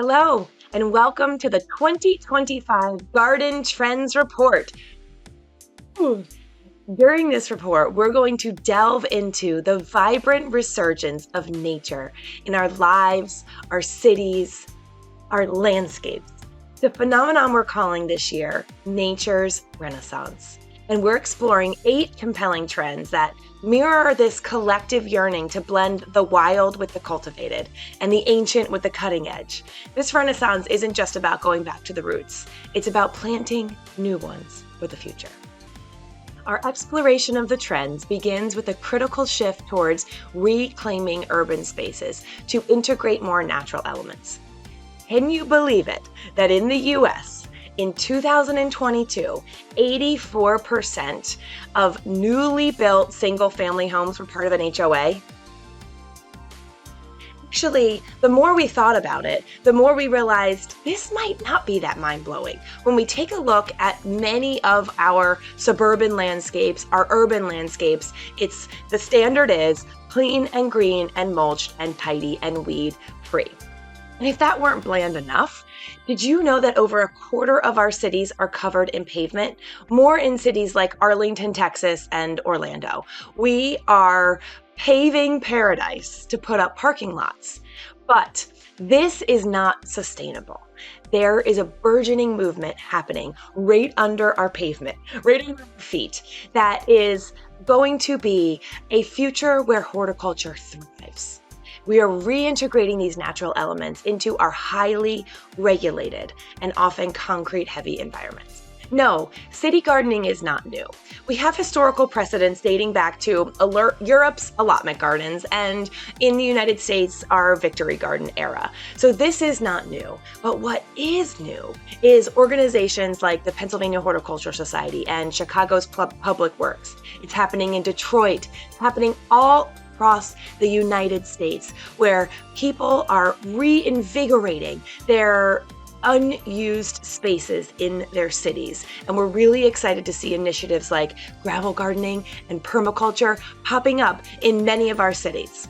Hello, and welcome to the 2025 Garden Trends Report. During this report, we're going to delve into the vibrant resurgence of nature in our lives, our cities, our landscapes. The phenomenon we're calling this year Nature's Renaissance. And we're exploring 8 compelling trends that mirror this collective yearning to blend the wild with the cultivated and the ancient with the cutting edge. This renaissance isn't just about going back to the roots. It's about planting new ones for the future. Our exploration of the trends begins with a critical shift towards reclaiming urban spaces to integrate more natural elements. Can you believe it that in the US, in 2022, 84% of newly built single-family homes were part of an HOA? Actually, the more we thought about it, the more we realized this might not be that mind-blowing. When we take a look at many of our suburban landscapes, our urban landscapes, the standard is clean and green and mulched and tidy and weed-free. And if that weren't bland enough, did you know that over a quarter of our cities are covered in pavement? More in cities like Arlington, Texas, and Orlando. We are paving paradise to put up parking lots. But this is not sustainable. There is a burgeoning movement happening right under our pavement, right under our feet, that is going to be a future where horticulture thrives. We are reintegrating these natural elements into our highly regulated and often concrete-heavy environments. No, city gardening is not new. We have historical precedents dating back to Europe's allotment gardens and in the United States, our Victory Garden era. So this is not new. But what is new is organizations like the Pennsylvania Horticultural Society and Chicago's Public Works. It's happening in Detroit. It's happening all across the United States, where people are reinvigorating their unused spaces in their cities. And we're really excited to see initiatives like gravel gardening and permaculture popping up in many of our cities.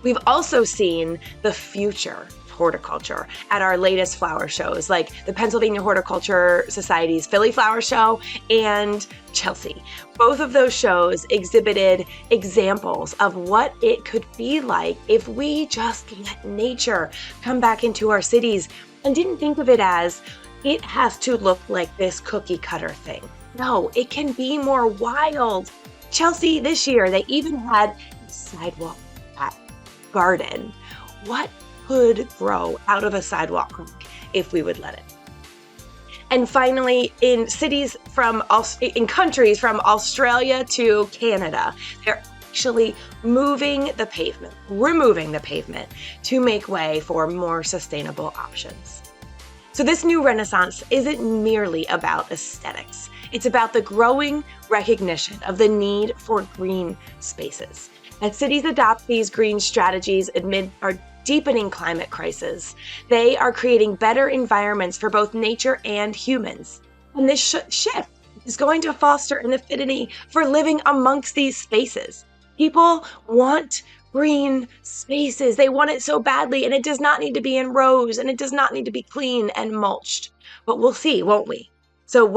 We've also seen the future of horticulture at our latest flower shows, like the Pennsylvania Horticulture Society's Philly Flower Show and Chelsea. Both of those shows exhibited examples of what it could be like if we just let nature come back into our cities and didn't think of it as it has to look like this cookie cutter thing. No, it can be more wild. Chelsea this year, they even had a sidewalk garden. What could grow out of a sidewalk if we would let it? And finally, in countries from Australia to Canada, they're actually removing the pavement to make way for more sustainable options. So this new renaissance isn't merely about aesthetics. It's about the growing recognition of the need for green spaces. As cities adopt these green strategies amid our deepening climate crisis, they are creating better environments for both nature and humans. And this shift is going to foster an affinity for living amongst these spaces. People want green spaces. They want it so badly, and it does not need to be in rows, and it does not need to be clean and mulched. But we'll see, won't we? So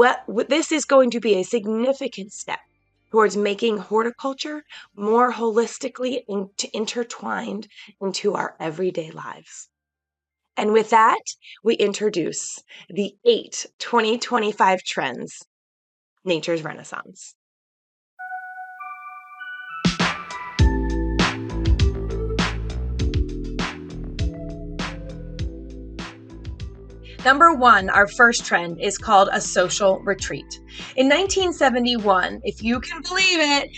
this is going to be a significant step towards making horticulture more holistically intertwined into our everyday lives. And with that, we introduce the 8 2025 trends, Nature's Renaissance. Number 1, our first trend is called a social retreat. In 1971, if you can believe it,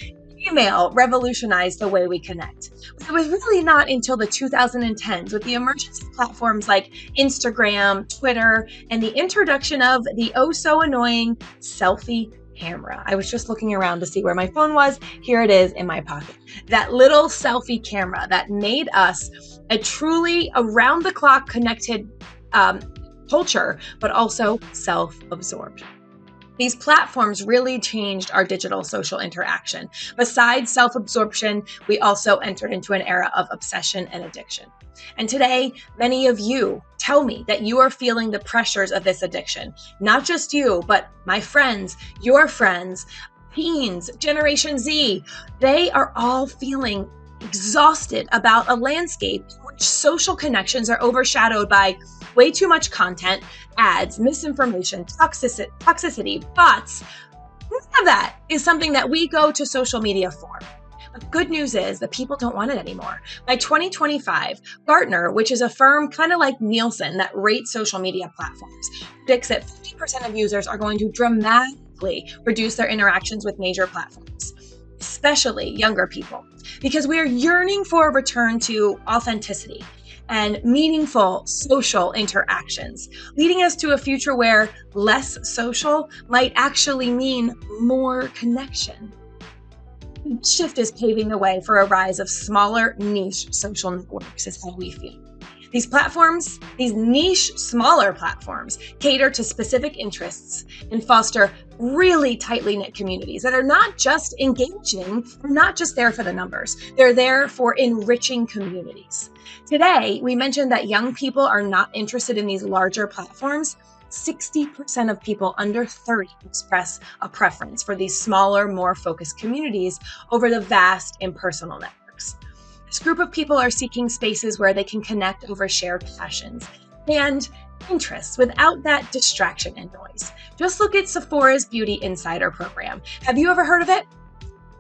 email revolutionized the way we connect. It was really not until the 2010s, with the emergence of platforms like Instagram, Twitter, and the introduction of the oh-so-annoying selfie camera. I was just looking around to see where my phone was. Here it is in my pocket. That little selfie camera that made us a truly around-the-clock connected culture, but also self-absorbed. These platforms really changed our digital social interaction. Besides self-absorption, we also entered into an era of obsession and addiction. And today, many of you tell me that you are feeling the pressures of this addiction. Not just you, but my friends, your friends, teens, Generation Z, they are all feeling exhausted about a landscape in which social connections are overshadowed by way too much content, ads, misinformation, toxicity, bots. None of that is something that we go to social media for. But the good news is that people don't want it anymore. By 2025, Gartner, which is a firm kind of like Nielsen that rates social media platforms, predicts that 50% of users are going to dramatically reduce their interactions with major platforms, especially younger people, because we are yearning for a return to authenticity and meaningful social interactions, leading us to a future where less social might actually mean more connection. This shift is paving the way for a rise of smaller niche social networks, is how we feel. These platforms, these niche, smaller platforms, cater to specific interests and foster really tightly knit communities that are not just engaging, they're not just there for the numbers, they're there for enriching communities. Today, we mentioned that young people are not interested in these larger platforms. 60% of people under 30 express a preference for these smaller, more focused communities over the vast impersonal networks. This group of people are seeking spaces where they can connect over shared passions and interests without that distraction and noise. Just look at Sephora's Beauty Insider program. Have you ever heard of it?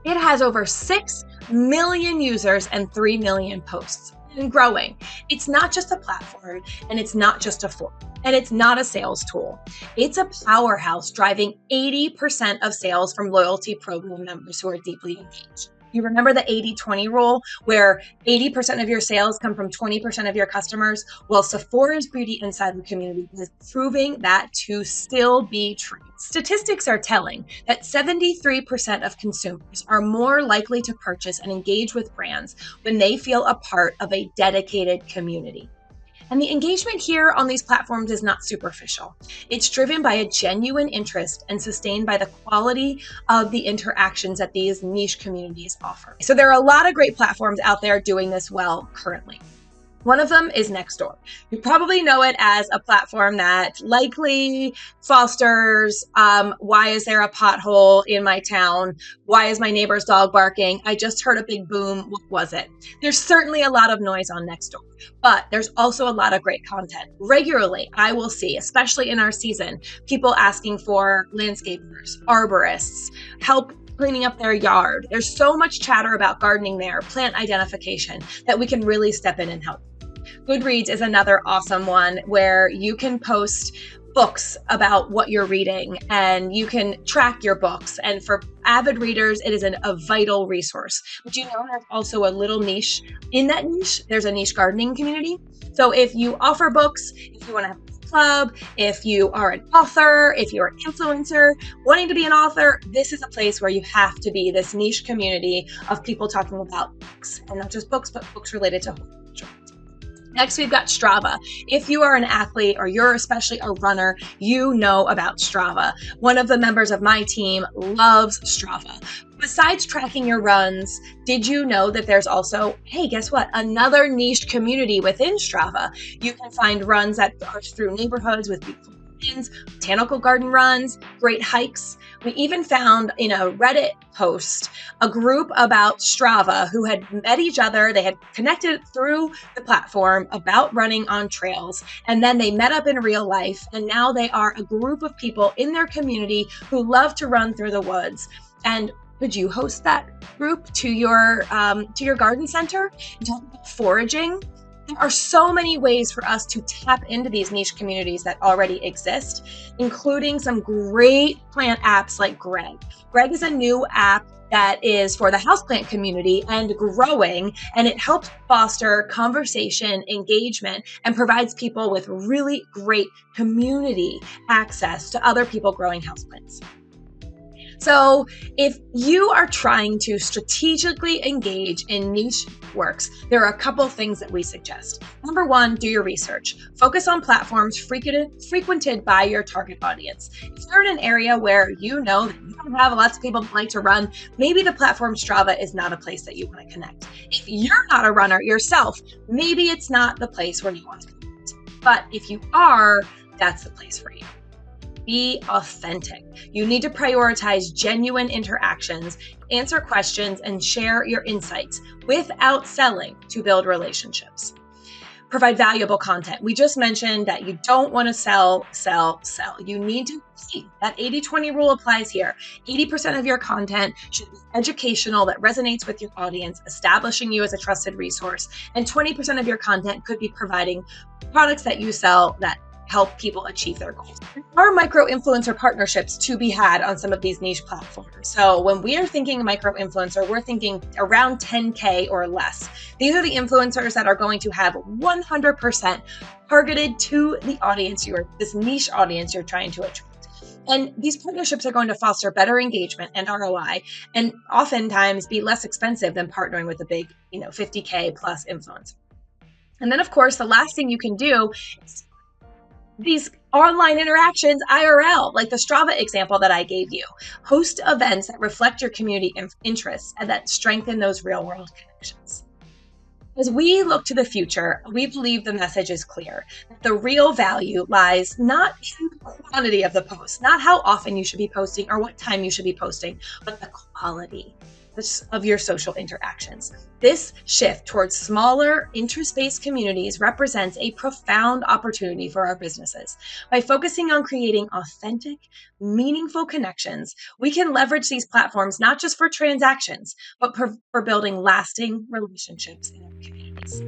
It has over 6 million users and 3 million posts and growing. It's not just a platform, and it's not just a forum, and it's not a sales tool. It's a powerhouse driving 80% of sales from loyalty program members who are deeply engaged. You remember the 80-20 rule where 80% of your sales come from 20% of your customers? Well, Sephora's Beauty Insider community is proving that to still be true. Statistics are telling that 73% of consumers are more likely to purchase and engage with brands when they feel a part of a dedicated community. And the engagement here on these platforms is not superficial. It's driven by a genuine interest and sustained by the quality of the interactions that these niche communities offer. So there are a lot of great platforms out there doing this well currently. One of them is Nextdoor. You probably know it as a platform that likely fosters, why is there a pothole in my town? Why is my neighbor's dog barking? I just heard a big boom. What was it? There's certainly a lot of noise on Nextdoor, but there's also a lot of great content. Regularly, I will see, especially in our season, people asking for landscapers, arborists, help cleaning up their yard. There's so much chatter about gardening there, plant identification, that we can really step in and help. Goodreads is another awesome one where you can post books about what you're reading and you can track your books. And for avid readers, it is a vital resource. But you know, there's also a little niche. In that niche, there's a niche gardening community. So if you offer books, if you want to have a club, if you are an author, if you're an influencer, wanting to be an author, this is a place where you have to be this niche community of people talking about books, and not just books, but books related to horticulture. Next, we've got Strava. If you are an athlete or you're especially a runner, you know about Strava. One of the members of my team loves Strava. Besides tracking your runs, did you know that there's also, hey, guess what? Another niche community within Strava. You can find runs that are through neighborhoods with beautiful gardens, botanical garden runs, great hikes. We even found in a Reddit post a group about Strava who had met each other. They had connected through the platform about running on trails, and then they met up in real life, and now they are a group of people in their community who love to run through the woods. And could you host that group to your garden center and talk about foraging? There are so many ways for us to tap into these niche communities that already exist, including some great plant apps like Greg. Greg is a new app that is for the houseplant community and growing, and it helps foster conversation, engagement, and provides people with really great community access to other people growing houseplants. So if you are trying to strategically engage in niche works, there are a couple things that we suggest. Number one, do your research. Focus on platforms frequented by your target audience. If you're in an area where you know that you don't have lots of people that like to run, maybe the platform Strava is not a place that you want to connect. If you're not a runner yourself, maybe it's not the place where you want to connect. But if you are, that's the place for you. Be authentic. You need to prioritize genuine interactions, answer questions, and share your insights without selling to build relationships. Provide valuable content. We just mentioned that you don't want to sell. You need to see that 80-20 rule applies here. 80% of your content should be educational, that resonates with your audience, establishing you as a trusted resource. And 20% of your content could be providing products that you sell that help people achieve their goals. There are micro-influencer partnerships to be had on some of these niche platforms. So when we are thinking micro-influencer, we're thinking around 10K or less. These are the influencers that are going to have 100% targeted to the audience, this niche audience you're trying to attract. And these partnerships are going to foster better engagement and ROI, and oftentimes be less expensive than partnering with a big, 50K plus influencer. And then, of course, the last thing you can do is these online interactions IRL, like the Strava example that I gave you. Host events that reflect your community interests and that strengthen those real world connections. As we look to the future, we believe the message is clear. The real value lies not in the quantity of the posts, not how often you should be posting or what time you should be posting, but the quality of your social interactions. This shift towards smaller, interest-based communities represents a profound opportunity for our businesses. By focusing on creating authentic, meaningful connections, we can leverage these platforms not just for transactions, but for building lasting relationships in our communities.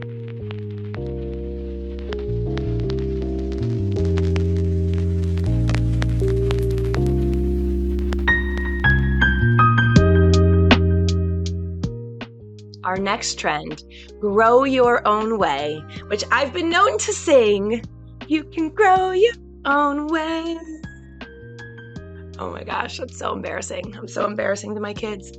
Our next trend, grow your own way, which I've been known to sing. You can grow your own way. Oh my gosh, that's so embarrassing. I'm so embarrassing to my kids.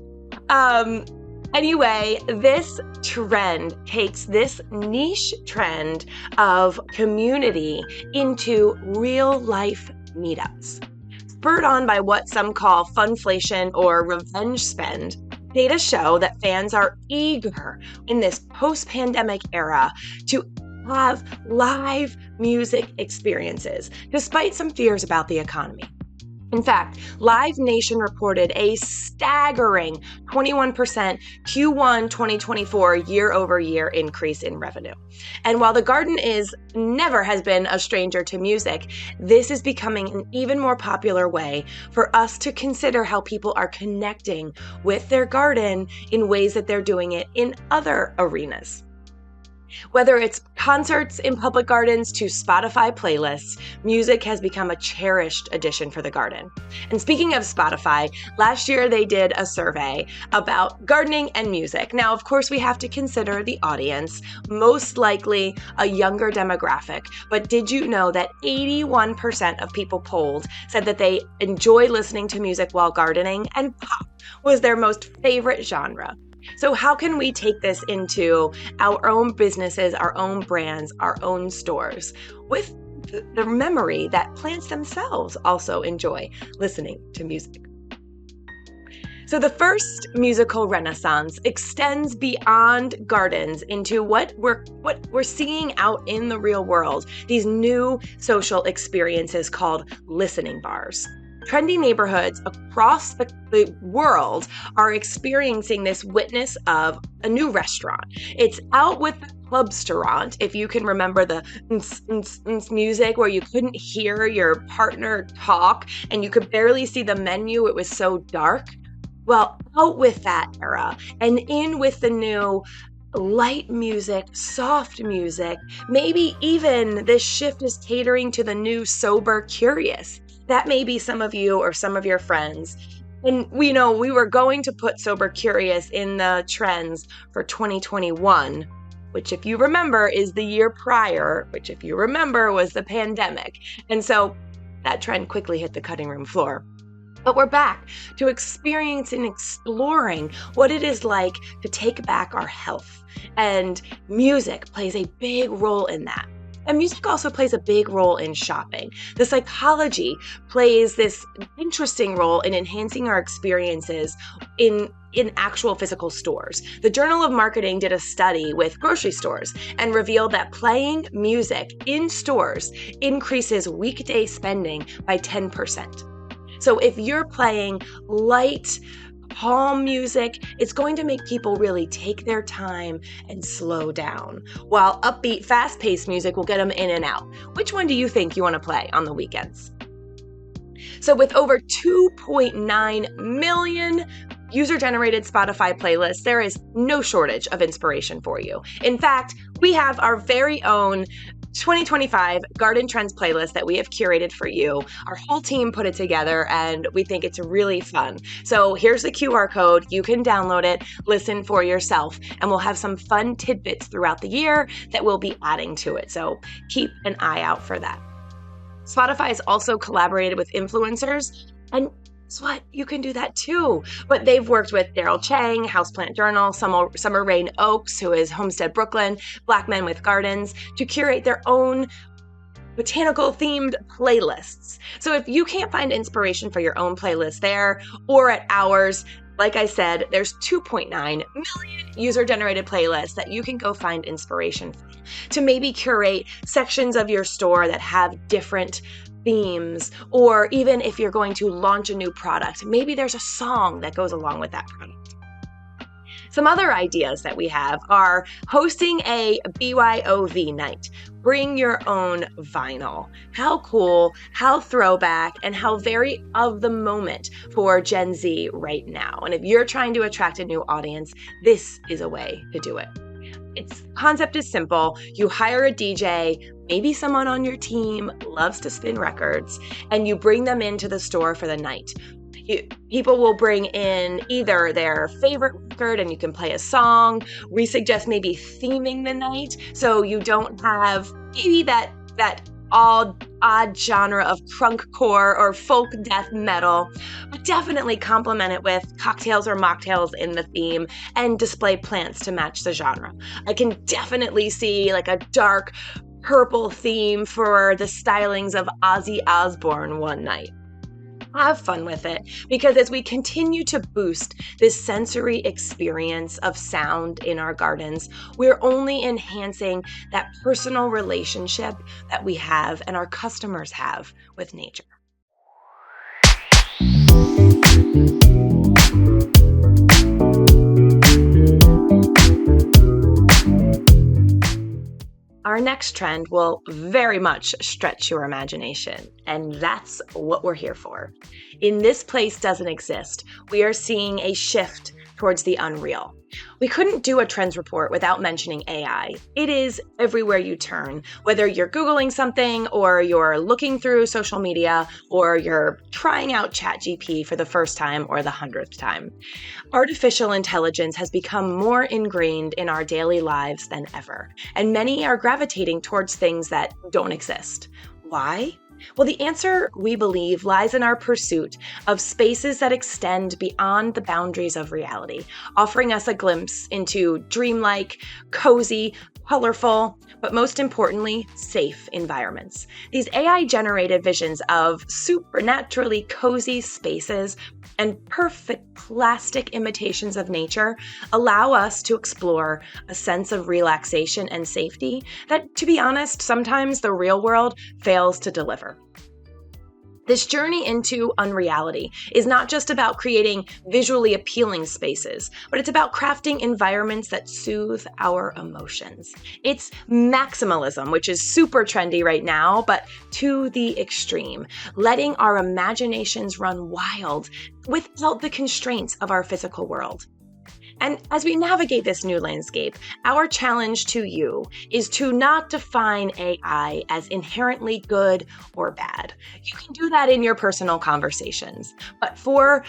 Anyway, this trend takes this niche trend of community into real life meetups. Spurred on by what some call funflation or revenge spend, data show that fans are eager in this post-pandemic era to have live music experiences, despite some fears about the economy. In fact, Live Nation reported a staggering 21% Q1 2024 year-over-year increase in revenue. And while the Garden never has been a stranger to music, this is becoming an even more popular way for us to consider how people are connecting with their garden in ways that they're doing it in other arenas. Whether it's concerts in public gardens to Spotify playlists, music has become a cherished addition for the garden. And speaking of Spotify, last year they did a survey about gardening and music. Now, of course, we have to consider the audience, most likely a younger demographic. But did you know that 81% of people polled said that they enjoy listening to music while gardening, and pop was their most favorite genre? So how can we take this into our own businesses, our own brands, our own stores, with the memory that plants themselves also enjoy listening to music? So the first musical renaissance extends beyond gardens into what we're seeing out in the real world, these new social experiences called listening bars. Trendy neighborhoods across the world are experiencing this witness of a new restaurant. It's out with the clubstaurant, if you can remember the music where you couldn't hear your partner talk and you could barely see the menu, it was so dark. Well, out with that era and in with the new light music, soft music, maybe even this shift is catering to the new sober curious. That may be some of you or some of your friends. And we know we were going to put sober curious in the trends for 2021, which if you remember is the year prior, which if you remember was the pandemic. And so that trend quickly hit the cutting room floor. But we're back to experiencing and exploring what it is like to take back our health. And music plays a big role in that. And music also plays a big role in shopping. The psychology plays this interesting role in enhancing our experiences in actual physical stores. The Journal of Marketing did a study with grocery stores and revealed that playing music in stores increases weekday spending by 10%. So if you're playing light, calm music, it's going to make people really take their time and slow down, while upbeat, fast-paced music will get them in and out. Which one do you think you want to play on the weekends? So with over 2.9 million user-generated Spotify playlists, there is no shortage of inspiration for you. In fact, we have our very own 2025 Garden Trends playlist that we have curated for you. Our whole team put it together and we think it's really fun. So here's the QR code. You can download it, listen for yourself, and we'll have some fun tidbits throughout the year that we'll be adding to it. So keep an eye out for that. Spotify has also collaborated with influencers, and guess what? You can do that too. But they've worked with Daryl Chang, Houseplant Journal, Summer Rain Oaks, who is Homestead Brooklyn, Black Men with Gardens, to curate their own botanical themed playlists. So if you can't find inspiration for your own playlist there or at ours, like I said, there's 2.9 million user-generated playlists that you can go find inspiration from to maybe curate sections of your store that have different themes, or even if you're going to launch a new product, maybe there's a song that goes along with that product. Some other ideas that we have are hosting a BYOV night. Bring your own vinyl. How cool, how throwback, and how very of the moment for Gen Z right now. And if you're trying to attract a new audience, this is a way to do it. Its concept is simple. You hire a DJ, maybe someone on your team loves to spin records, and you bring them into the store for the night. People will bring in either their favorite record and you can play a song. We suggest maybe theming the night so you don't have maybe that odd genre of crunkcore or folk death metal, but definitely complement it with cocktails or mocktails in the theme and display plants to match the genre. I can definitely see like a dark purple theme for the stylings of Ozzy Osbourne one night. Have fun with it, because as we continue to boost this sensory experience of sound in our gardens, we're only enhancing that personal relationship that we have and our customers have with nature. Our next trend will very much stretch your imagination, and that's what we're here for. In This Place Doesn't Exist, we are seeing a shift towards the unreal. We couldn't do a trends report without mentioning AI. It is everywhere you turn, whether you're Googling something or you're looking through social media or you're trying out ChatGPT for the first time or the 100th time. Artificial intelligence has become more ingrained in our daily lives than ever, and many are gravitating towards things that don't exist. Why? Well, the answer, we believe, lies in our pursuit of spaces that extend beyond the boundaries of reality, offering us a glimpse into dreamlike, cozy, colorful, but most importantly, safe environments. These AI-generated visions of supernaturally cozy spaces and perfect plastic imitations of nature allow us to explore a sense of relaxation and safety that, to be honest, sometimes the real world fails to deliver. This journey into unreality is not just about creating visually appealing spaces, but it's about crafting environments that soothe our emotions. It's maximalism, which is super trendy right now, but to the extreme, letting our imaginations run wild without the constraints of our physical world. And as we navigate this new landscape, our challenge to you is to not define AI as inherently good or bad. You can do that in your personal conversations, but for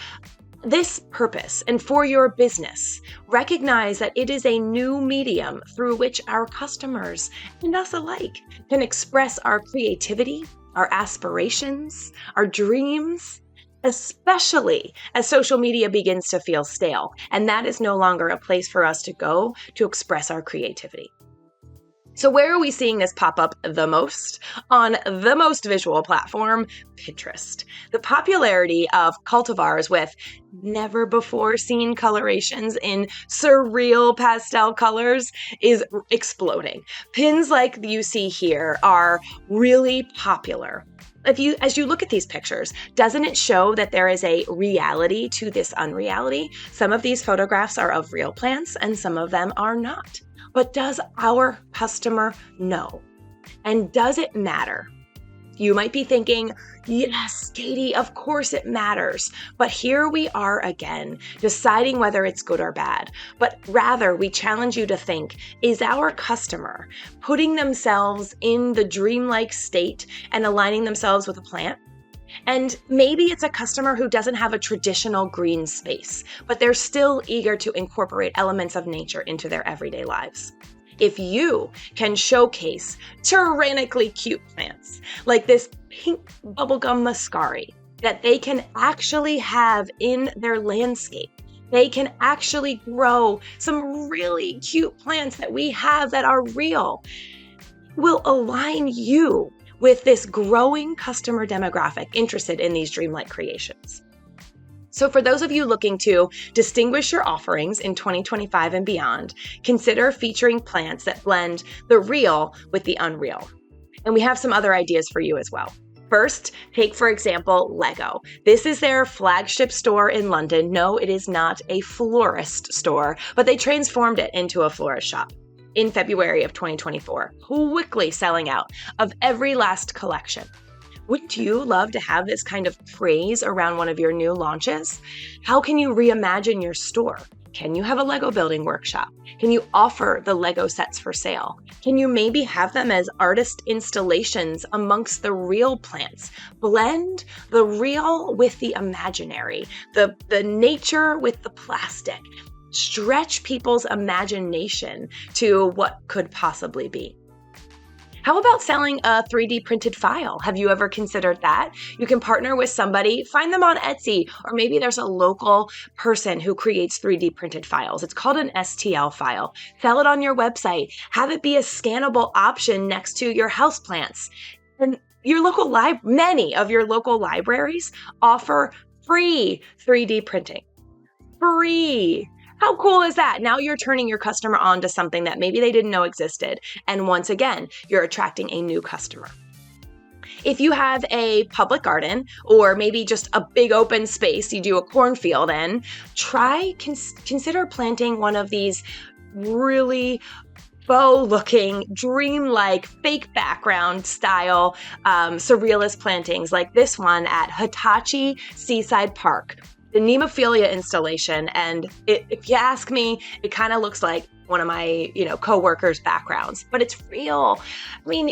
this purpose and for your business, recognize that it is a new medium through which our customers and us alike can express our creativity, our aspirations, our dreams, especially as social media begins to feel stale. And that is no longer a place for us to go to express our creativity. So where are we seeing this pop up the most? On the most visual platform, Pinterest. The popularity of cultivars with never before seen colorations in surreal pastel colors is exploding. Pins like you see here are really popular. As you look at these pictures, doesn't it show that there is a reality to this unreality? Some of these photographs are of real plants and some of them are not. But does our customer know? And does it matter? You might be thinking, yes, Katie, of course it matters. But here we are again, deciding whether it's good or bad. But rather, we challenge you to think, is our customer putting themselves in the dreamlike state and aligning themselves with a plant? And maybe it's a customer who doesn't have a traditional green space, but they're still eager to incorporate elements of nature into their everyday lives. If you can showcase tyrannically cute plants like this pink bubblegum muscari that they can actually have in their landscape, they can actually grow some really cute plants that we have that are real, will align you with this growing customer demographic interested in these dreamlike creations. So for those of you looking to distinguish your offerings in 2025 and beyond, consider featuring plants that blend the real with the unreal. And we have some other ideas for you as well. First, take, for example, Lego. This is their flagship store in London. No, it is not a florist store, but they transformed it into a florist shop in February of 2024, quickly selling out of every last collection. Wouldn't you love to have this kind of praise around one of your new launches? How can you reimagine your store? Can you have a Lego building workshop? Can you offer the Lego sets for sale? Can you maybe have them as artist installations amongst the real plants? Blend the real with the imaginary, the nature with the plastic. Stretch people's imagination to what could possibly be. How about selling a 3D printed file? Have you ever considered that? You can partner with somebody, find them on Etsy, or maybe there's a local person who creates 3D printed files. It's called an STL file. Sell it on your website. Have it be a scannable option next to your houseplants. And many of your local libraries offer free 3D printing. Free. How cool is that? Now you're turning your customer on to something that maybe they didn't know existed. And once again, you're attracting a new customer. If you have a public garden or maybe just a big open space you do a cornfield in, consider planting one of these really faux-looking, dreamlike, fake background style surrealist plantings like this one at Hitachi Seaside Park. The Nemophilia installation, and if you ask me, it kind of looks like one of my, co-workers' backgrounds, but it's real. I mean,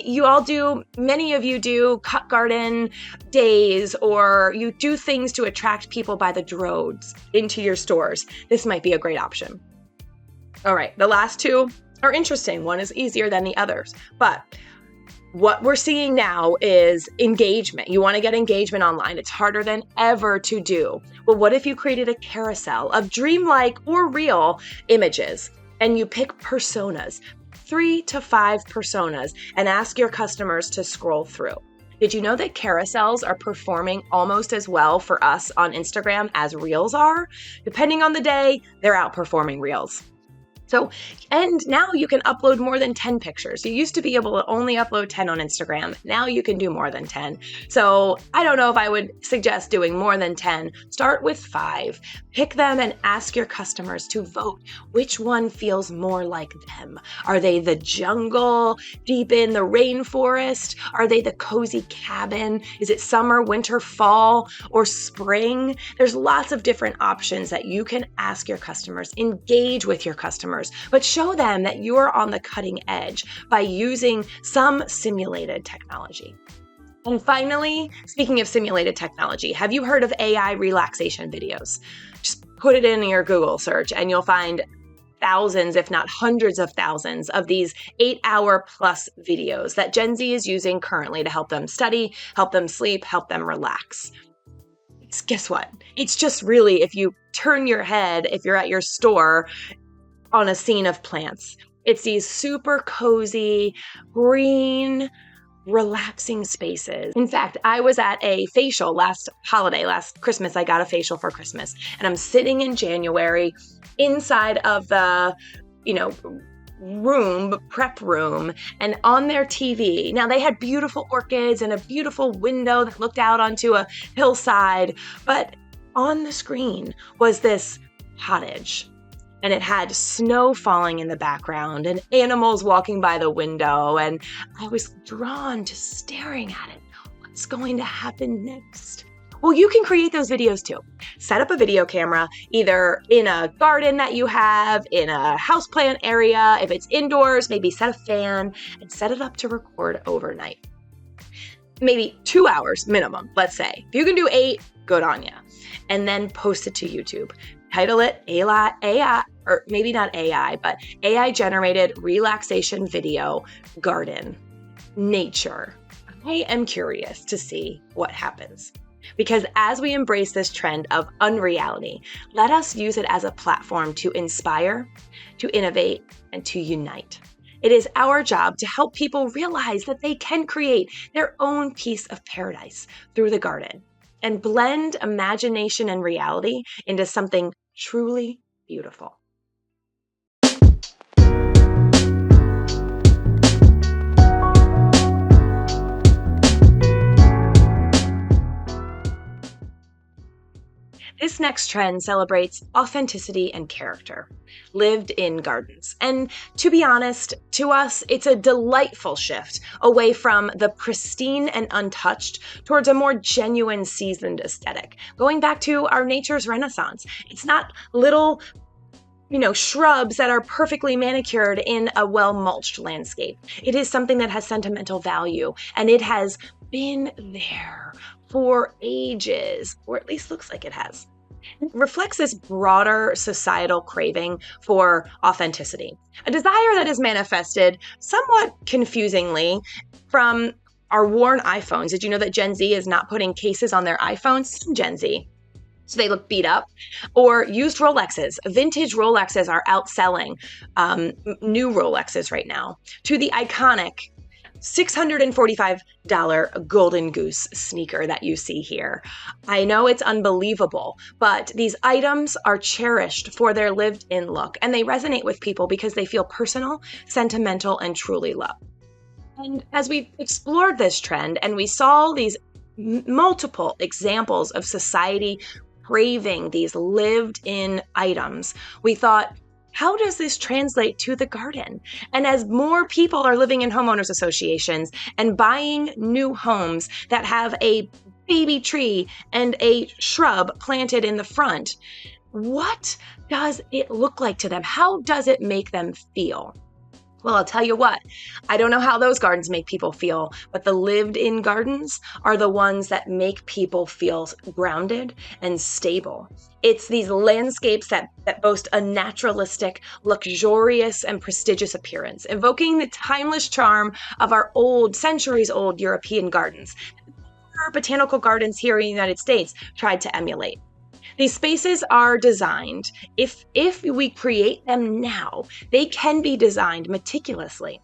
many of you do cut garden days, or you do things to attract people by the droves into your stores. This might be a great option. All right, the last two are interesting. One is easier than the others, but what we're seeing now is engagement. You want to get engagement online. It's harder than ever to do. Well, what if you created a carousel of dreamlike or real images and you pick personas, 3 to 5 personas, and ask your customers to scroll through? Did you know that carousels are performing almost as well for us on Instagram as Reels are? Depending on the day, they're outperforming Reels. And now you can upload more than 10 pictures. You used to be able to only upload 10 on Instagram. Now you can do more than 10. So I don't know if I would suggest doing more than 10. Start with 5. Pick them and ask your customers to vote. Which one feels more like them? Are they the jungle deep in the rainforest? Are they the cozy cabin? Is it summer, winter, fall, or spring? There's lots of different options that you can ask your customers, engage with your customers, but show them that you're on the cutting edge by using some simulated technology. And finally, speaking of simulated technology, have you heard of AI relaxation videos? Just put it in your Google search and you'll find thousands, if not hundreds of thousands of these 8-hour plus videos that Gen Z is using currently to help them study, help them sleep, help them relax. Guess what? It's just really, if you turn your head, if you're at your store, on a scene of plants. It's these super cozy, green, relaxing spaces. In fact, I was at a facial last Christmas. I got a facial for Christmas, and I'm sitting in January inside of the, prep room, and on their TV. Now, they had beautiful orchids and a beautiful window that looked out onto a hillside, but on the screen was this cottage. And it had snow falling in the background and animals walking by the window. And I was drawn to staring at it. What's going to happen next? Well, you can create those videos too. Set up a video camera, either in a garden that you have, in a houseplant area. If it's indoors, maybe set a fan and set it up to record overnight. Maybe 2 hours minimum, let's say. If you can do 8, good on ya. And then post it to YouTube. Title it AI, or maybe not AI, but AI generated relaxation video garden nature. I am curious to see what happens. Because as we embrace this trend of unreality, let us use it as a platform to inspire, to innovate, and to unite. It is our job to help people realize that they can create their own piece of paradise through the garden and blend imagination and reality into something truly beautiful. This next trend celebrates authenticity and character, lived in gardens. And to be honest, to us, it's a delightful shift away from the pristine and untouched towards a more genuine, seasoned aesthetic. Going back to our nature's renaissance. It's not little shrubs that are perfectly manicured in a well-mulched landscape. It is something that has sentimental value, and it has been there for ages, or at least looks like it has. It reflects this broader societal craving for authenticity, a desire that is manifested somewhat confusingly from our worn iPhones. Did you know that Gen Z is not putting cases on their iPhones? Gen Z. So they look beat up. Or used Rolexes. Vintage Rolexes are outselling new Rolexes right now. To the iconic $645 Golden Goose sneaker that you see here. I know it's unbelievable, but these items are cherished for their lived-in look, and they resonate with people because they feel personal, sentimental, and truly loved. And as we explored this trend and we saw these multiple examples of society craving these lived-in items, we thought, how does this translate to the garden? And as more people are living in homeowners associations and buying new homes that have a baby tree and a shrub planted in the front, what does it look like to them? How does it make them feel? Well, I'll tell you what, I don't know how those gardens make people feel, but the lived-in gardens are the ones that make people feel grounded and stable. It's these landscapes that boast a naturalistic, luxurious, and prestigious appearance, evoking the timeless charm of our centuries-old European gardens. Our botanical gardens here in the United States tried to emulate. These spaces are designed, if we create them now, they can be designed meticulously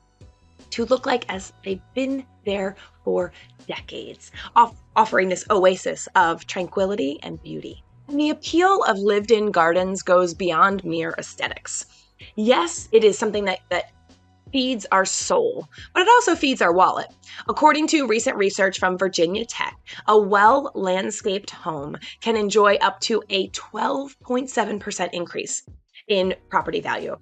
to look like as they've been there for decades, offering this oasis of tranquility and beauty. And the appeal of lived-in gardens goes beyond mere aesthetics. Yes, it is something that feeds our soul, but it also feeds our wallet. According to recent research from Virginia Tech, a well-landscaped home can enjoy up to a 12.7% increase in property value.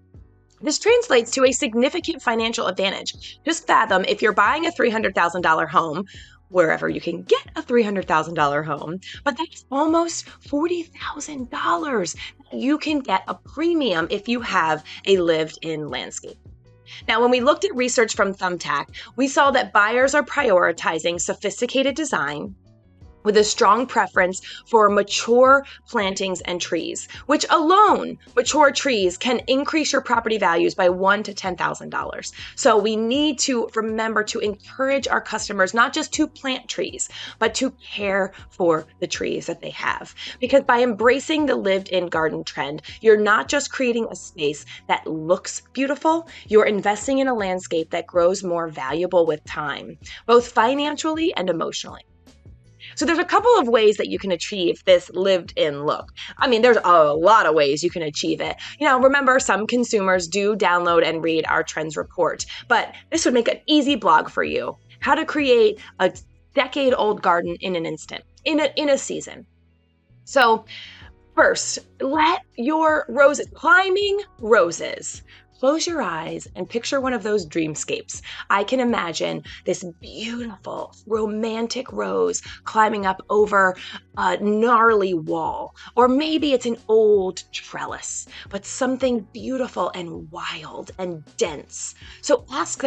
This translates to a significant financial advantage. Just fathom, if you're buying a $300,000 home, wherever you can get a $300,000 home, but that's almost $40,000. You can get a premium if you have a lived-in landscape. Now, when we looked at research from Thumbtack, we saw that buyers are prioritizing sophisticated design, with a strong preference for mature plantings and trees, which alone, mature trees can increase your property values by $1,000 to $10,000. So we need to remember to encourage our customers not just to plant trees, but to care for the trees that they have. Because by embracing the lived-in garden trend, you're not just creating a space that looks beautiful, you're investing in a landscape that grows more valuable with time, both financially and emotionally. So there's a couple of ways that you can achieve this lived-in look. I mean, there's a lot of ways you can achieve it. Remember, some consumers do download and read our trends report, but this would make an easy blog for you. How to create a decade-old garden in an instant, in a season. So first, let your climbing roses. Close your eyes and picture one of those dreamscapes. I can imagine this beautiful, romantic rose climbing up over a gnarly wall. Or maybe it's an old trellis, but something beautiful and wild and dense. So ask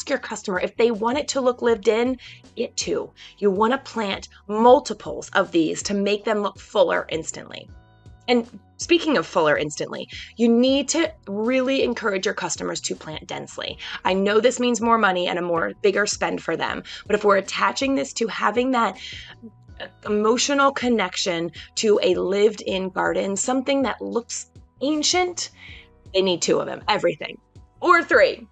your customer if they want it to look lived in, it too. You want to plant multiples of these to make them look fuller instantly. And speaking of fuller instantly, you need to really encourage your customers to plant densely. I know this means more money and a bigger spend for them, but if we're attaching this to having that emotional connection to a lived-in garden, something that looks ancient, they need 2 of them, everything, or 3.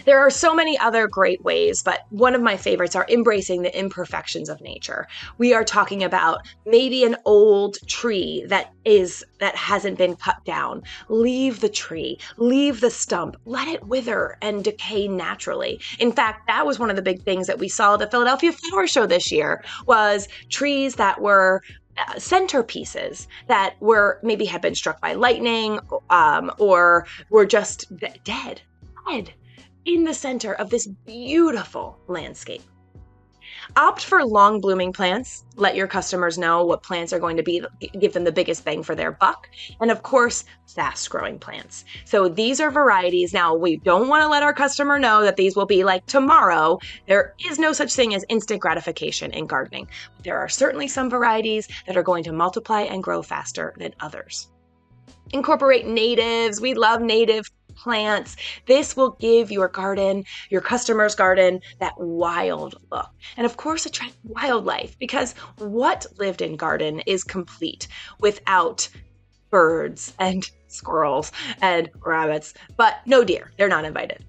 There are so many other great ways, but one of my favorites are embracing the imperfections of nature. We are talking about maybe an old tree that hasn't been cut down. Leave the tree, leave the stump, let it wither and decay naturally. In fact, that was one of the big things that we saw at the Philadelphia Flower Show this year, was trees that were centerpieces that maybe had been struck by lightning or were just dead in the center of this beautiful landscape. Opt for long blooming plants. Let your customers know what plants are going to give them the biggest bang for their buck. And of course, fast growing plants. So these are varieties. Now, we don't want to let our customer know that these will be like tomorrow. There is no such thing as instant gratification in gardening. There are certainly some varieties that are going to multiply and grow faster than others. Incorporate natives. We love native plants. This will give your garden, your customer's garden, that wild look. And of course, attract wildlife, because what lived-in garden is complete without birds and squirrels and rabbits, but no deer. They're not invited.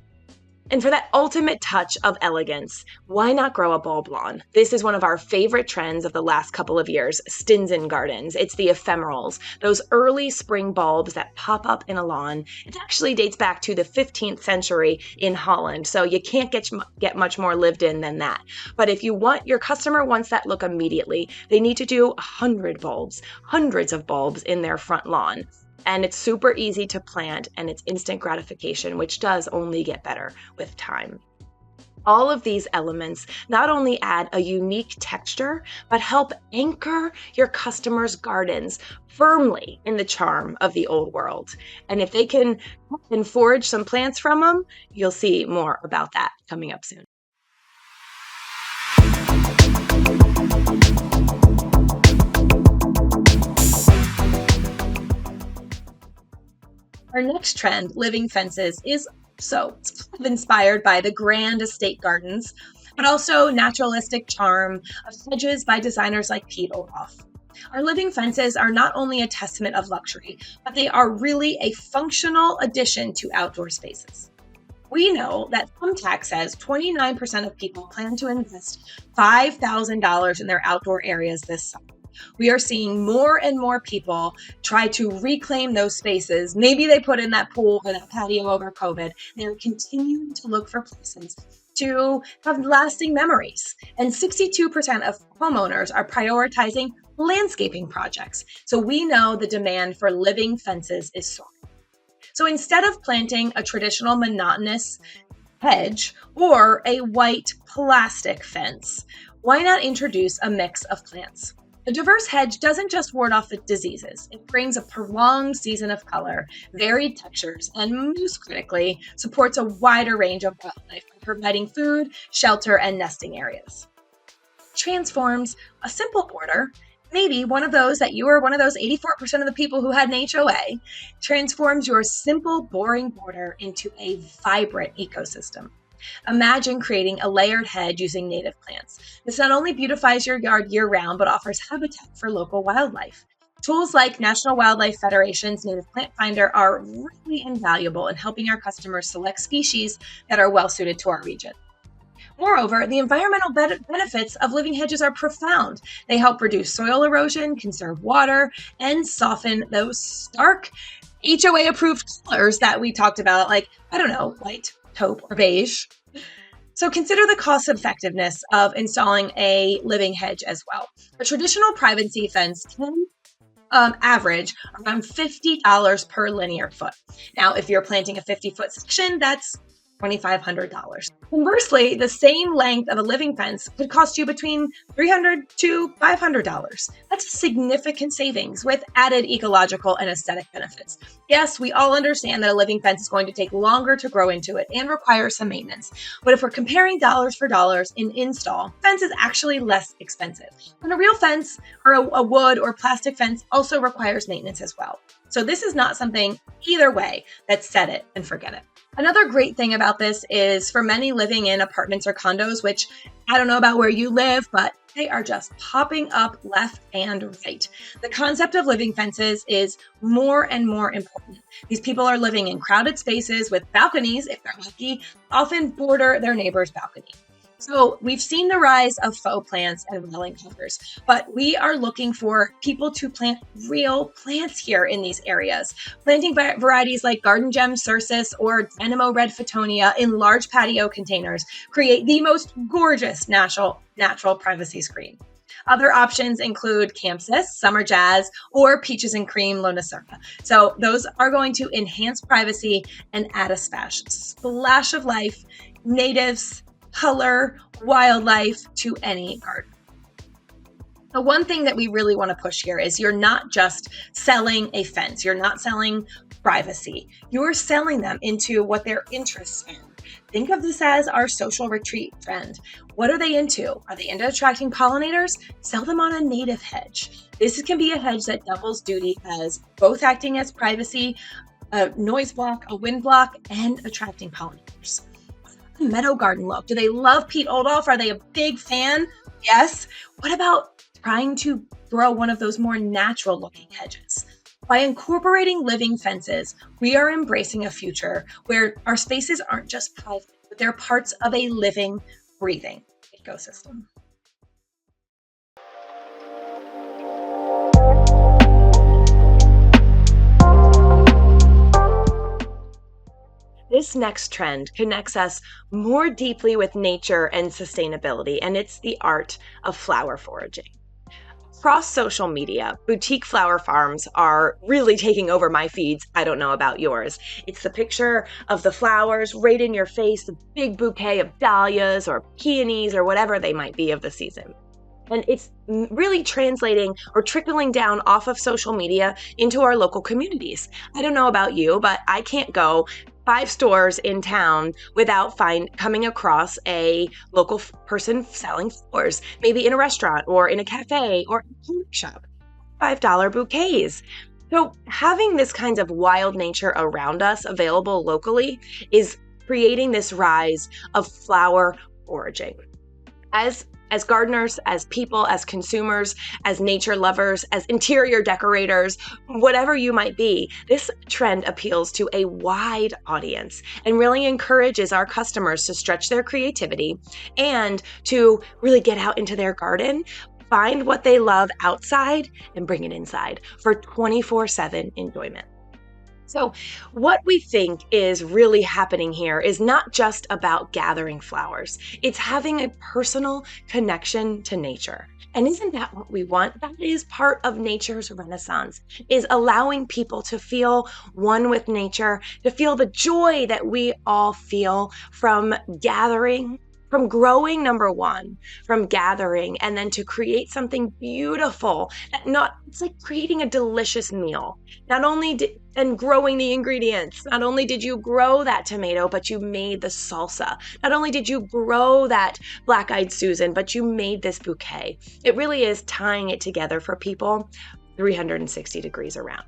And for that ultimate touch of elegance, why not grow a bulb lawn? This is one of our favorite trends of the last couple of years, Stinson gardens. It's the ephemerals, those early spring bulbs that pop up in a lawn. It actually dates back to the 15th century in Holland, so you can't get much more lived in than that. But if your customer wants that look immediately, they need to do 100 bulbs, hundreds of bulbs in their front lawn. And it's super easy to plant, and it's instant gratification, which does only get better with time. All of these elements not only add a unique texture, but help anchor your customers' gardens firmly in the charm of the old world. And if they can forage some plants from them, you'll see more about that coming up soon. Our next trend, living fences, is inspired by the grand estate gardens, but also naturalistic charm of hedges by designers like Pete Olaf. Our living fences are not only a testament of luxury, but they are really a functional addition to outdoor spaces. We know that Thumbtack says 29% of people plan to invest $5,000 in their outdoor areas this summer. We are seeing more and more people try to reclaim those spaces. Maybe they put in that pool or that patio over COVID. They're continuing to look for places to have lasting memories. And 62% of homeowners are prioritizing landscaping projects. So we know the demand for living fences is soaring. So instead of planting a traditional monotonous hedge or a white plastic fence, why not introduce a mix of plants? A diverse hedge doesn't just ward off the diseases. It brings a prolonged season of color, varied textures, and most critically, supports a wider range of wildlife by providing food, shelter, and nesting areas. transforms a simple border, maybe one of those that you were one of those 84% of the people who had an HOA, transforms your simple, boring border into a vibrant ecosystem. Imagine creating a layered hedge using native plants. This not only beautifies your yard year-round, but offers habitat for local wildlife. Tools like National Wildlife Federation's Native Plant Finder are really invaluable in helping our customers select species that are well suited to our region. Moreover, the environmental benefits of living hedges are profound. They help reduce soil erosion, conserve water, and soften those stark HOA-approved colors that we talked about, like, I don't know, white, taupe, or beige. So consider the cost effectiveness of installing a living hedge as well. A traditional privacy fence can average around $50 per linear foot. Now, if you're planting a 50-foot section, that's $2,500. Conversely, the same length of a living fence could cost you between $300 to $500. That's a significant savings with added ecological and aesthetic benefits. Yes, we all understand that a living fence is going to take longer to grow into it and require some maintenance. But if we're comparing dollars for dollars in install, fence is actually less expensive. And a real fence or a wood or plastic fence also requires maintenance as well. So this is not something either way that's set it and forget it. Another great thing about this is for many living in apartments or condos, which I don't know about where you live, but they are just popping up left and right. The concept of living fences is more and more important. These people are living in crowded spaces with balconies, if they're lucky, often border their neighbor's balcony. So we've seen the rise of faux plants and railing covers, but we are looking for people to plant real plants here in these areas. Planting varieties like Garden Gem Cercis or Dynamo Red Fittonia in large patio containers create the most gorgeous natural privacy screen. Other options include Campsis, Summer Jazz, or Peaches and Cream Lonicera. So those are going to enhance privacy and add a splash of life, natives, color, wildlife to any garden. The one thing that we really want to push here is you're not just selling a fence. You're not selling privacy. You're selling them into what their interests are. Think of this as our social retreat friend. What are they into? Are they into attracting pollinators? Sell them on a native hedge. This can be a hedge that doubles duty as both acting as privacy, a noise block, a wind block, and attracting pollinators. Meadow garden look. Do they love Pete Oldolf? Are they a big fan? Yes. What about trying to grow one of those more natural looking hedges? By incorporating living fences, we are embracing a future where our spaces aren't just private, but they're parts of a living, breathing ecosystem. This next trend connects us more deeply with nature and sustainability, and it's the art of flower foraging. Across social media, boutique flower farms are really taking over my feeds. I don't know about yours. It's the picture of the flowers right in your face, the big bouquet of dahlias or peonies or whatever they might be of the season. And it's really translating or trickling down off of social media into our local communities. I don't know about you, but I can't go 5 stores in town without coming across a local person selling flowers, maybe in a restaurant or in a cafe or a cake shop. $5 bouquets. So having this kind of wild nature around us available locally is creating this rise of flower foraging. As gardeners, as people, as consumers, as nature lovers, as interior decorators, whatever you might be, this trend appeals to a wide audience and really encourages our customers to stretch their creativity and to really get out into their garden, find what they love outside, and bring it inside for 24/7 enjoyment. So what we think is really happening here is not just about gathering flowers. It's having a personal connection to nature. And isn't that what we want? That is part of nature's renaissance, is allowing people to feel one with nature, to feel the joy that we all feel from gathering, From growing, number one, from gathering, and then to create something beautiful. It's like creating a delicious meal. And growing the ingredients. Not only did you grow that tomato, but you made the salsa. Not only did you grow that black-eyed Susan, but you made this bouquet. It really is tying it together for people 360 degrees around.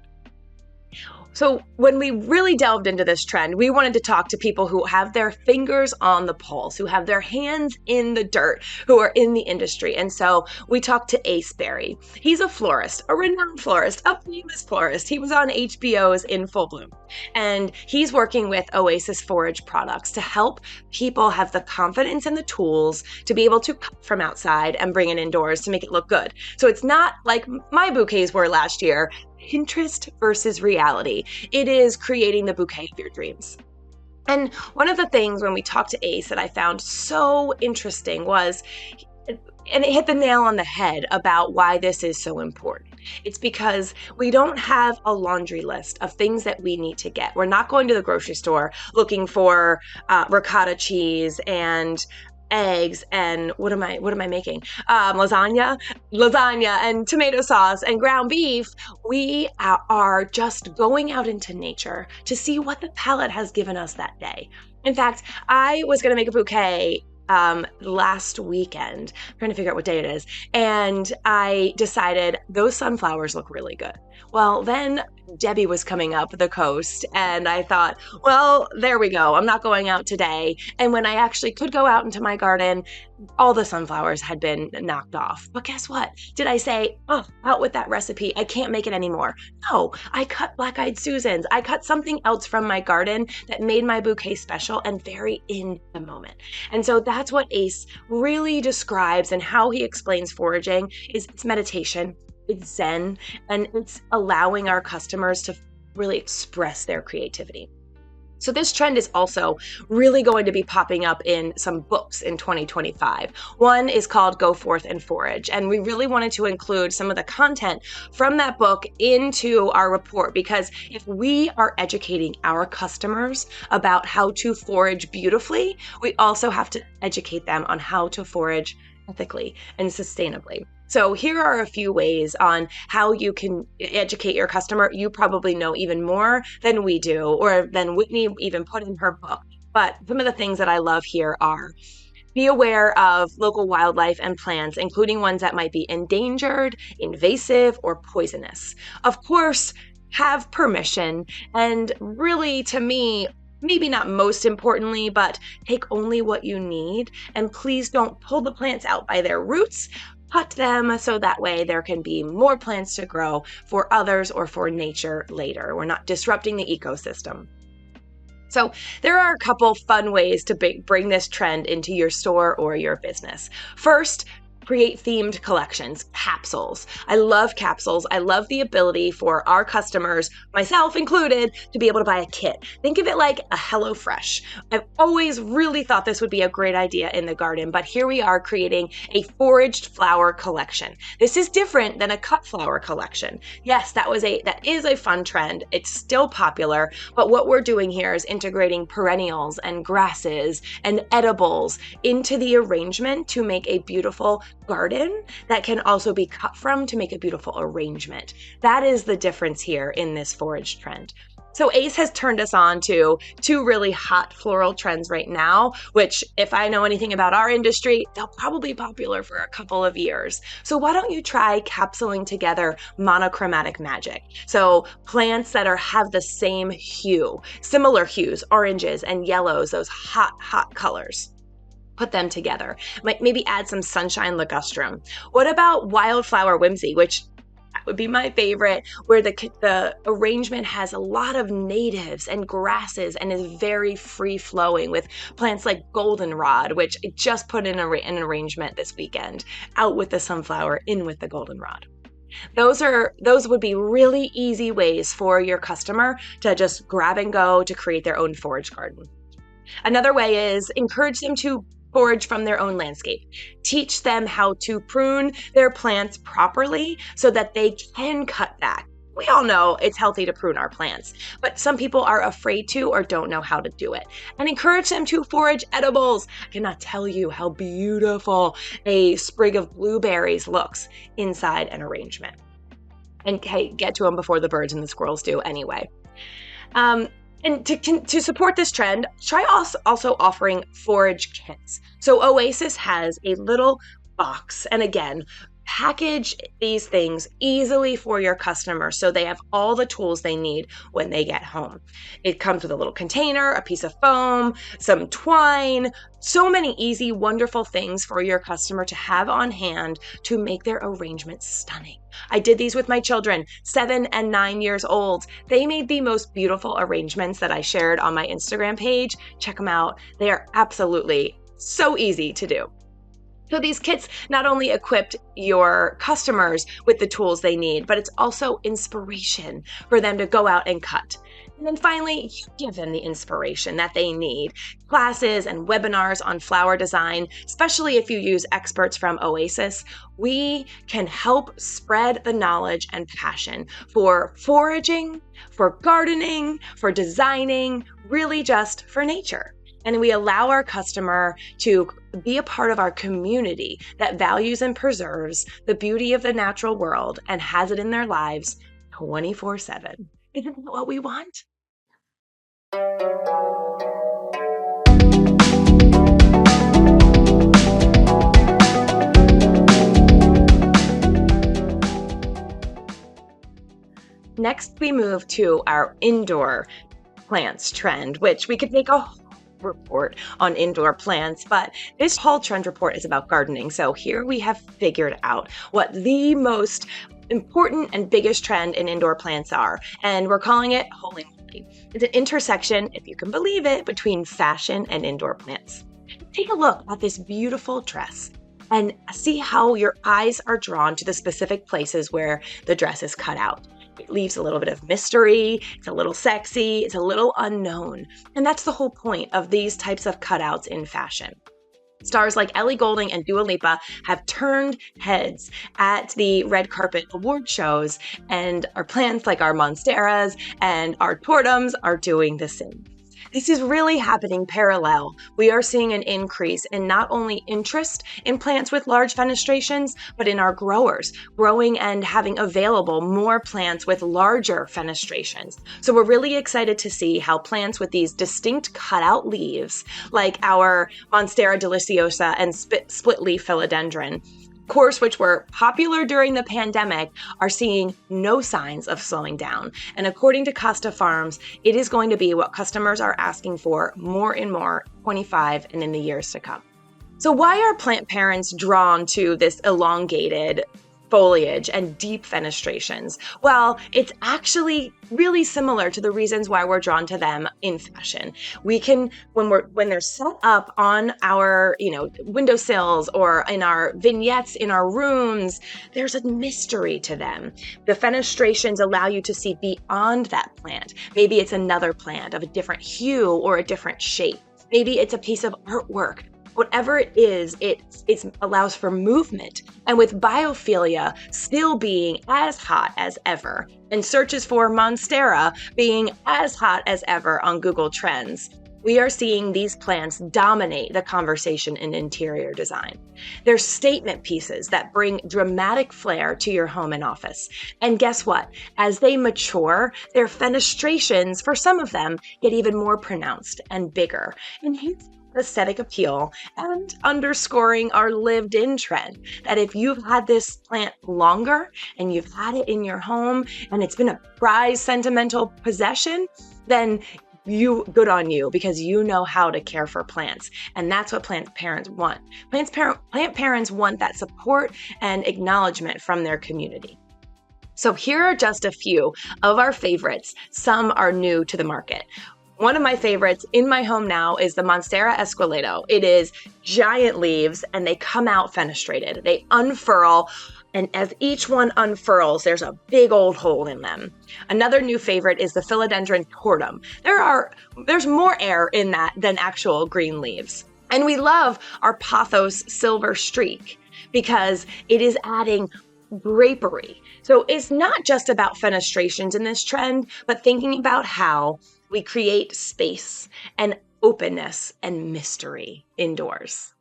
So when we really delved into this trend, we wanted to talk to people who have their fingers on the pulse, who have their hands in the dirt, who are in the industry. And so we talked to Ace Berry. He's a florist, a renowned florist, a famous florist. He was on HBO's In Full Bloom. And he's working with Oasis Forage products to help people have the confidence and the tools to be able to cut from outside and bring it indoors to make it look good. So it's not like my bouquets were last year, Pinterest versus reality. It is creating the bouquet of your dreams. And one of the things when we talked to Ace that I found so interesting was, and it hit the nail on the head about why this is so important. It's because we don't have a laundry list of things that we need to get. We're not going to the grocery store looking for ricotta cheese and eggs and what am I making? Lasagna and tomato sauce and ground beef. We are just going out into nature to see what the palette has given us that day. In fact, I was going to make a bouquet last weekend, I'm trying to figure out what day it is, and I decided those sunflowers look really good. Well, then Debbie was coming up the coast, and I thought, well, there we go. I'm not going out today. And when I actually could go out into my garden, all the sunflowers had been knocked off. But guess what? Did I say, oh, out with that recipe, I can't make it anymore? No, I cut black-eyed Susans. I cut something else from my garden that made my bouquet special and very in the moment. And so that's what Ace really describes, and how he explains foraging is it's meditation, it's Zen, and it's allowing our customers to really express their creativity. So this trend is also really going to be popping up in some books in 2025. One is called Go Forth and Forage, and we really wanted to include some of the content from that book into our report, because if we are educating our customers about how to forage beautifully, we also have to educate them on how to forage ethically and sustainably. So here are a few ways on how you can educate your customer. You probably know even more than we do, or than Whitney even put in her book. But some of the things that I love here are: be aware of local wildlife and plants, including ones that might be endangered, invasive, or poisonous. Of course, have permission, and really, to me, maybe not most importantly, but take only what you need, and please don't pull the plants out by their roots. Cut them so that way there can be more plants to grow for others or for nature later. We're not disrupting the ecosystem. So there are a couple fun ways to bring this trend into your store or your business. First, create themed collections, capsules. I love capsules. I love the ability for our customers, myself included, to be able to buy a kit. Think of it like a HelloFresh. I've always really thought this would be a great idea in the garden, but here we are creating a foraged flower collection. This is different than a cut flower collection. Yes, that is a fun trend. It's still popular, but what we're doing here is integrating perennials and grasses and edibles into the arrangement to make a beautiful garden that can also be cut from to make a beautiful arrangement. That is the difference here in this forage trend. So Ace has turned us on to two really hot floral trends right now, which, if I know anything about our industry, they'll probably be popular for a couple of years. So why don't you try capsuling together monochromatic magic? So plants that have the same hue, similar hues, oranges and yellows, those hot colors. Put them together. Maybe add some sunshine ligustrum. What about wildflower whimsy, which would be my favorite, where the arrangement has a lot of natives and grasses and is very free flowing, with plants like goldenrod, which I just put in an arrangement this weekend. Out with the sunflower, in with the goldenrod. Those would be really easy ways for your customer to just grab and go to create their own forage garden. Another way is encourage them to forage from their own landscape. Teach them how to prune their plants properly so that they can cut back We all know it's healthy to prune our plants, but some people are afraid to or don't know how to do it. And encourage them to forage edibles. I cannot tell you how beautiful a sprig of blueberries looks inside an arrangement. And hey, get to them before the birds and the squirrels do anyway. And to support this trend, try also offering forage kits. So Oasis has a little box, and again, package these things easily for your customers so they have all the tools they need when they get home. It comes with a little container, a piece of foam, some twine, so many easy, wonderful things for your customer to have on hand to make their arrangements stunning. I did these with my children, 7 and 9 years old. They made the most beautiful arrangements that I shared on my Instagram page. Check them out. They are absolutely so easy to do. So these kits not only equipped your customers with the tools they need, but it's also inspiration for them to go out and cut. And then finally, you give them the inspiration that they need. Classes and webinars on flower design, especially if you use experts from Oasis, we can help spread the knowledge and passion for foraging, for gardening, for designing, really just for nature. And we allow our customer to be a part of our community that values and preserves the beauty of the natural world and has it in their lives 24/7. Isn't that what we want? Next, we move to our indoor plants trend, which we could make a report on indoor plants, but this whole trend report is about gardening. So here we have figured out what the most important and biggest trend in indoor plants are, and we're calling it Holy Moly. It's an intersection, if you can believe it, between fashion and indoor plants. Take a look at this beautiful dress and see how your eyes are drawn to the specific places where the dress is cut out. It leaves a little bit of mystery, it's a little sexy, it's a little unknown. And that's the whole point of these types of cutouts in fashion. Stars like Ellie Goulding and Dua Lipa have turned heads at the red carpet award shows, and our plants like our monsteras and our tortums are doing the same. This is really happening parallel. We are seeing an increase in not only interest in plants with large fenestrations, but in our growers growing and having available more plants with larger fenestrations. So we're really excited to see how plants with these distinct cutout leaves, like our Monstera deliciosa and split leaf philodendron, course, which were popular during the pandemic, are seeing no signs of slowing down. And according to Costa Farms, it is going to be what customers are asking for more and more 25 and in the years to come. So why are plant parents drawn to this elongated foliage and deep fenestrations? Well, it's actually really similar to the reasons why we're drawn to them in fashion. We can, when they're set up on our, windowsills or in our vignettes in our rooms, there's a mystery to them. The fenestrations allow you to see beyond that plant. Maybe it's another plant of a different hue or a different shape. Maybe it's a piece of artwork. Whatever it is, it allows for movement. And with biophilia still being as hot as ever, and searches for Monstera being as hot as ever on Google Trends, we are seeing these plants dominate the conversation in interior design. They're statement pieces that bring dramatic flair to your home and office. And guess what? As they mature, their fenestrations, for some of them, get even more pronounced and bigger. And here's aesthetic appeal and underscoring our lived-in trend that if you've had this plant longer and you've had it in your home and it's been a prized sentimental possession, then good on you, because you know how to care for plants. And that's what plant parents want. Plant parents want that support and acknowledgement from their community. So here are just a few of our favorites. Some are new to the market. One of my favorites in my home now is the Monstera esqueleto. It is giant leaves and they come out fenestrated. They unfurl, and as each one unfurls, there's a big old hole in them. Another new favorite is the philodendron tortum. There's more air in that than actual green leaves. And we love our pothos silver streak because it is adding drapery. So it's not just about fenestrations in this trend, but thinking about how we create space and openness and mystery indoors.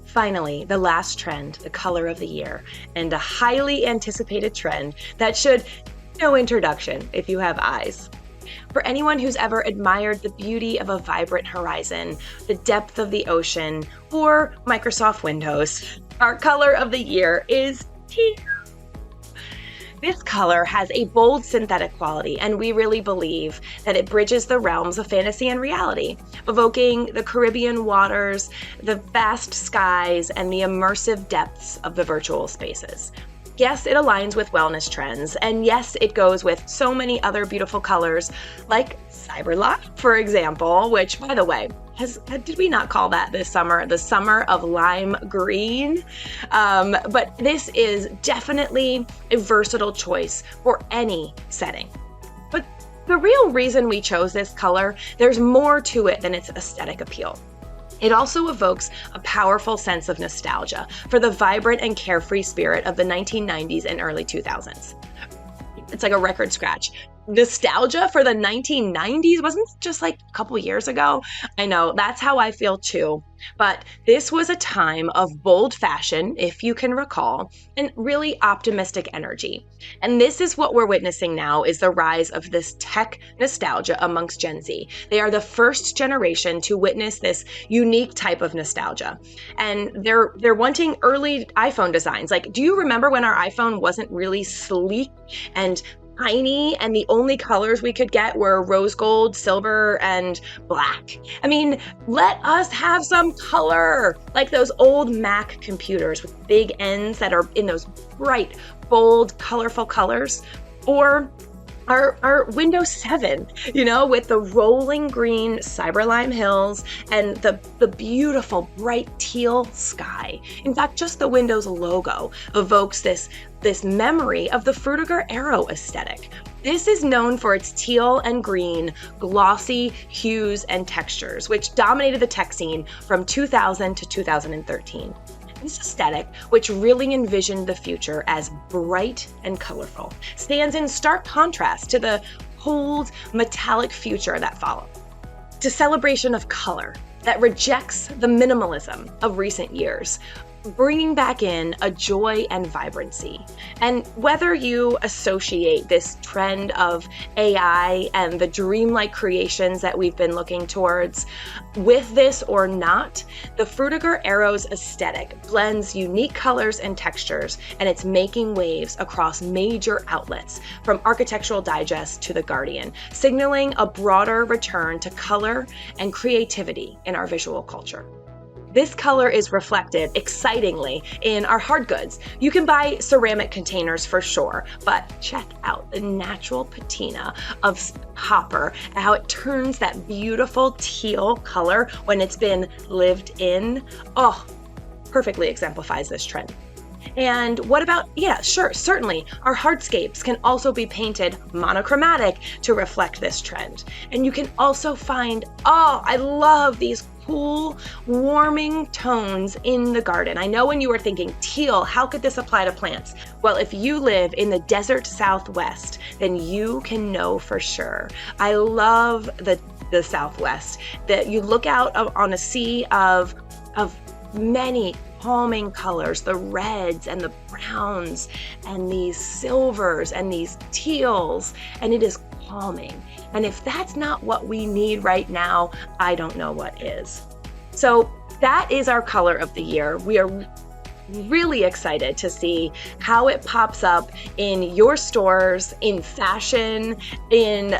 Finally, the last trend, the color of the year, and a highly anticipated trend that should no introduction if you have eyes. For anyone who's ever admired the beauty of a vibrant horizon, the depth of the ocean, or Microsoft Windows, our color of the year is teal. This color has a bold synthetic quality, and we really believe that it bridges the realms of fantasy and reality, evoking the Caribbean waters, the vast skies, and the immersive depths of the virtual spaces. Yes, it aligns with wellness trends, and yes, it goes with so many other beautiful colors, like Cyberlight, for example, which, by the way, did we not call that this summer the summer of lime green? But this is definitely a versatile choice for any setting. But the real reason we chose this color, there's more to it than its aesthetic appeal. It also evokes a powerful sense of nostalgia for the vibrant and carefree spirit of the 1990s and early 2000s. It's like a record scratch. Nostalgia for the 1990s wasn't just like a couple years ago. I know, that's how I feel too. But this was a time of bold fashion, if you can recall, and really optimistic energy. And this is what we're witnessing now, is the rise of this tech nostalgia amongst Gen Z. They are the first generation to witness this unique type of nostalgia. And they're wanting early iPhone designs. Like, do you remember when our iPhone wasn't really sleek and tiny, and the only colors we could get were rose gold, silver, and black? I mean, let us have some color, like those old Mac computers with big ends that are in those bright, bold, colorful colors, or our Windows 7, with the rolling green Cyberlime hills and the beautiful bright teal sky. In fact, just the Windows logo evokes this memory of the Frutiger Aero aesthetic. This is known for its teal and green, glossy hues and textures, which dominated the tech scene from 2000 to 2013. This aesthetic, which really envisioned the future as bright and colorful, stands in stark contrast to the cold, metallic future that followed. It's a celebration of color that rejects the minimalism of recent years, bringing back in a joy and vibrancy. And whether you associate this trend of AI and the dreamlike creations that we've been looking towards with this or not, the Frutiger Aero's aesthetic blends unique colors and textures, and it's making waves across major outlets, from Architectural Digest to The Guardian, signaling a broader return to color and creativity in our visual culture. This color is reflected, excitingly, in our hard goods. You can buy ceramic containers for sure, but check out the natural patina of copper, how it turns that beautiful teal color when it's been lived in. Oh, perfectly exemplifies this trend. And what about, certainly, our hardscapes can also be painted monochromatic to reflect this trend. And you can also find, I love these cool, warming tones in the garden. I know when you were thinking, teal, how could this apply to plants? Well, if you live in the desert Southwest, then you can know for sure. I love the Southwest, that you look out on a sea of many calming colors, the reds and the browns and these silvers and these teals, and it is calming. And if that's not what we need right now, I don't know what is. So that is our color of the year. We are really excited to see how it pops up in your stores, in fashion, in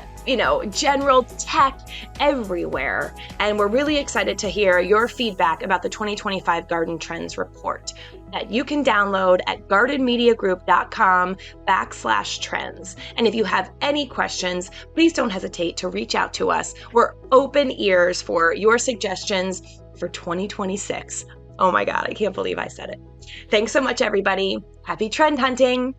general tech, everywhere. And we're really excited to hear your feedback about the 2025 Garden Trends Report that you can download at gardenmediagroup.com/trends. And if you have any questions, please don't hesitate to reach out to us. We're open ears for your suggestions for 2026. Oh my God, I can't believe I said it. Thanks so much, everybody. Happy trend hunting.